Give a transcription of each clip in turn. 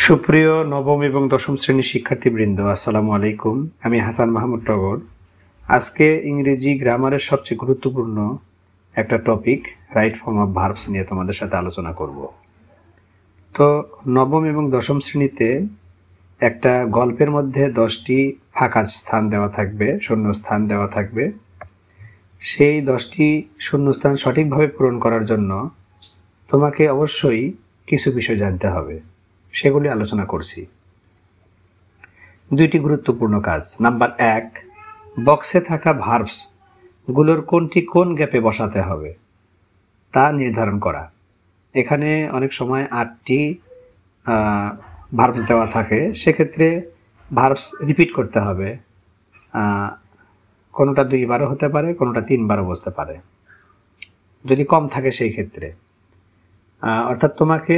সুপ্রিয় নবম এবং দশম শ্রেণীর শিক্ষার্থীবৃন্দ, আসসালামু আলাইকুম। আমি হাসান মাহমুদ টগর। আজকে ইংরেজি গ্রামারের সবচেয়ে গুরুত্বপূর্ণ একটা topic, right form of verbs নিয়ে তোমাদের সাথে আলোচনা করব। তো নবম এবং দশম শ্রেণীতে একটা গল্পের মধ্যে 10টি ফাঁকা স্থান দেওয়া থাকবে, শূন্য স্থান দেওয়া থাকবে। সেই 10টি শূন্যস্থান সঠিকভাবে পূরণ করার জন্য তোমাকে অবশ্যই কিছু বিষয় জানতে হবে, সেগুলি আলোচনা করছি। দুইটি গুরুত্বপূর্ণ কাজ। নাম্বার 1, বক্সে থাকা ভার্বস গুলোর কোনটি কোন গ্যাপে বসাতে হবে তা নির্ধারণ করা। এখানে অনেক সময় 8টি ভার্বস দেওয়া থাকে, সেক্ষেত্রে ভার্বস রিপিট করতে হবে। কোনোটা 2বারও হতে পারে, কোনোটা 3বারও বলতে পারে, যদি কম থাকে সেই ক্ষেত্রে। অর্থাৎ তোমাকে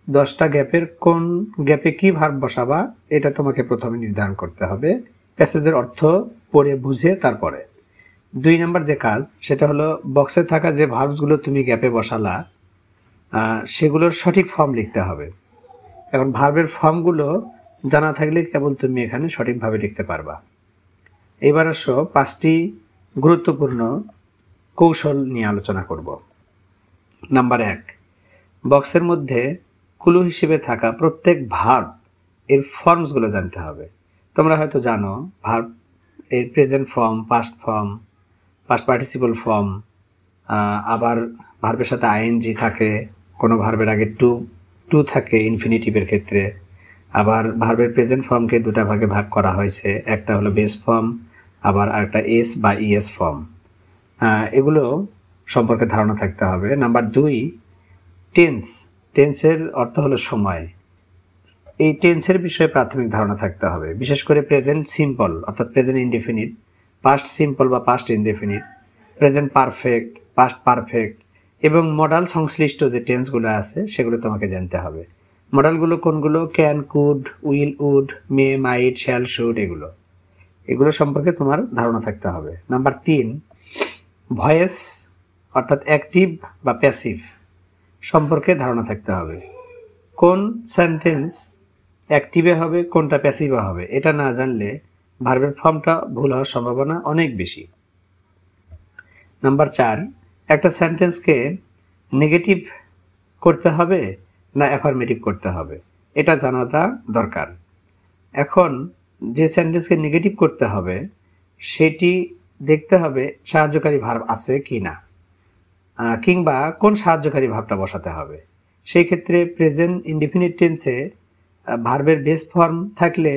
10টা গ্যাপের কোন গ্যাপে কি ভার্ব বসাবা এটা তোমাকে প্রথমে নির্ধারণ করতে হবে, প্যাসেজের অর্থ পড়ে বুঝে তারপরে। 2 নাম্বার যে কাজ, সেটা হলো বক্সে থাকা যে ভার্বসগুলো তুমি গ্যাপে বসালা সেগুলোর সঠিক ফর্ম লিখতে হবে। এখন ভার্বের ফর্মগুলো জানা থাকলে কেবল তুমি এখানে সঠিকভাবে লিখতে পারবা। এবার আসো 5টি গুরুত্বপূর্ণ কৌশল নিয়ে আলোচনা করব। নাম্বার 1, বক্সের মধ্যে ক্লু হিসেবে থাকা প্রত্যেক ভার্ব এর ফর্মসগুলো জানতে হবে। তোমরা হয়তো জানো ভার্ব এর present form, past form, past participle form, আবার ভার্বের সাথে আইএনজি থাকে, কোনো ভার্বের আগে টু থাকে ইনফিনিটিভের ক্ষেত্রে। আবার ভার্বের প্রেজেন্ট ফর্মকে দুটা ভাগে ভাগ করা হয়েছে, একটা হলো বেস ফর্ম, আবার আরেকটা এস বা ইএস ফর্ম। এগুলো সম্পর্কে ধারণা থাকতে হবে। নাম্বার 2, টেন্সের অর্থ হলো সময়। এই টেন্সের বিষয়ে প্রাথমিক ধারণা থাকতে হবে, বিশেষ করে প্রেজেন্ট সিম্পল অর্থাৎ প্রেজেন্ট ইনডেফিনিট, পাস্ট সিম্পল বা past indefinite, present perfect, past perfect এবং মডাল সংশ্লিষ্ট যে টেন্সগুলো আছে সেগুলো তোমাকে জানতে হবে। মডালগুলো কোনগুলো? Can, could, will, would, may, might, shall, should, এগুলো সম্পর্কে তোমার ধারণা থাকতে হবে। নাম্বার 3, ভয়েস অর্থাৎ অ্যাক্টিভ বা প্যাসিভ সম্পর্কে ধারণা থাকতে হবে। কোন সেন্টেন্স অ্যাক্টিভে হবে, কোনটা প্যাসিভে হবে, এটা না জানলে ভার্বের ফর্মটা ভুল হওয়ার সম্ভাবনা অনেক বেশি। নাম্বার 4, একটা সেন্টেন্সকে নেগেটিভ করতে হবে না অ্যাফার্মেটিভ করতে হবে, এটা জানাটা দরকার। এখন যে সেন্টেন্সকে নেগেটিভ করতে হবে সেটি দেখতে হবে সাহায্যকারী ভার্ব আছে কি না, কিংবা কোন সাহায্যকারী ভার্বটা বসাতে হবে। সেই ক্ষেত্রে প্রেজেন্ট ইনডেফিনিট টেন্সে ভার্বের বেস ফর্ম থাকলে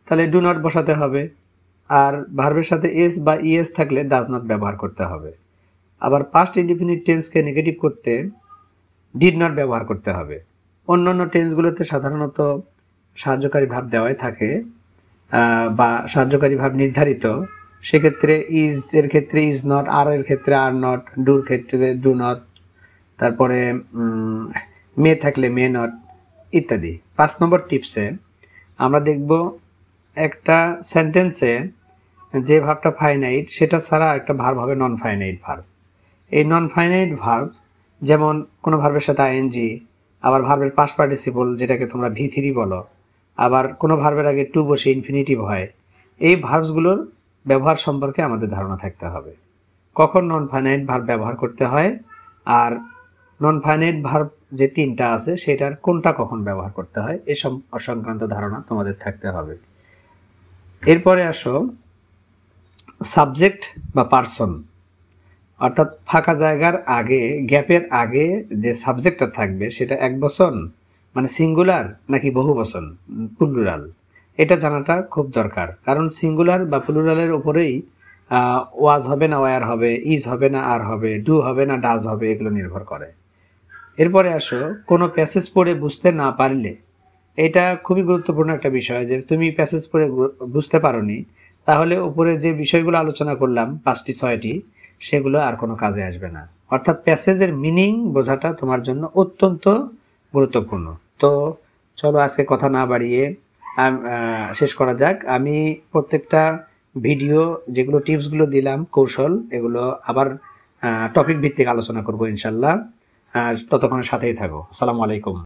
তাহলে ডু নট বসাতে হবে, আর ভার্বের সাথে এস বা ইএস থাকলে ডাজ নট ব্যবহার করতে হবে। আবার পাস্ট ইনডেফিনিট টেন্সকে নেগেটিভ করতে ডিড নট ব্যবহার করতে হবে। অন্যান্য টেন্সগুলোতে সাধারণত সাহায্যকারী ভার্ব দেওয়াই থাকে বা সাহায্যকারী ভার্ব নির্ধারিত। সেক্ষেত্রে ইজ এর ক্ষেত্রে ইজ নট, আর এর ক্ষেত্রে আর নট, ডুর ক্ষেত্রে ডু নট, তারপরে মে থাকলে মে নট ইত্যাদি। 5 নম্বর টিপসে আমরা দেখব একটা সেন্টেন্সে যে ভার্বটা ফাইনাইট সেটা ছাড়া একটা ভার্ব হবে নন ফাইনাইট ভার্ব। এই নন ফাইনাইট ভার্ব যেমন কোনো ভার্বের সাথে আইএনজি, আবার ভার্বের পাস্ট পার্টিসিপল যেটাকে তোমরা V3 বলো, আবার কোনো ভার্বের আগে টু বসে ইনফিনিটিভ হয়। এই ভার্বসগুলোর ব্যবহার সম্পর্কে আমাদের ধারণা থাকতে হবে, কখন নন ফাইনাইট ভার্ব ব্যবহার করতে হয়, আর নন ফাইনাইট ভার্ব যে 3টা আছে সেটার কোনটা কখন ব্যবহার করতে হয় এই সংক্রান্ত ধারণা তোমাদের থাকতে হবে। এরপরে আসো সাবজেক্ট বা পার্সন, অর্থাৎ ফাঁকা জায়গার আগে, গ্যাপের আগে যে সাবজেক্টটা থাকবে সেটা একবচন মানে সিঙ্গুলার নাকি বহুবচন প্লুরাল, এটা জানাটা খুব দরকার। কারণ সিঙ্গুলার বা প্লুরালের উপরেই ওয়াজ হবে না ওয়ার হবে, ইজ হবে না আর হবে, ডু হবে না ডাজ হবে, এগুলো নির্ভর করে। এরপরে আসো কোনো প্যাসেজ পড়ে বুঝতে না পারলে, এটা খুবই গুরুত্বপূর্ণ একটা বিষয়, যে তুমি প্যাসেজ পড়ে বুঝতে পারোনি, তাহলে উপরে যে বিষয়গুলো আলোচনা করলাম 5টি 6টি, সেগুলো আর কোনো কাজে আসবে না। অর্থাৎ প্যাসেজের মিনিং বোঝাটা তোমার জন্য অত্যন্ত গুরুত্বপূর্ণ। তো চলো আজকে কথা না বাড়িয়ে শেষ করা যাক। আমি প্রত্যেকটা ভিডিও যেগুলো টিপসগুলো দিলাম কৌশল, এগুলো আবার টপিক ভিত্তিক আলোচনা করব ইনশাল্লাহ। ততক্ষণের সাথেই থাকো। আসসালামু আলাইকুম।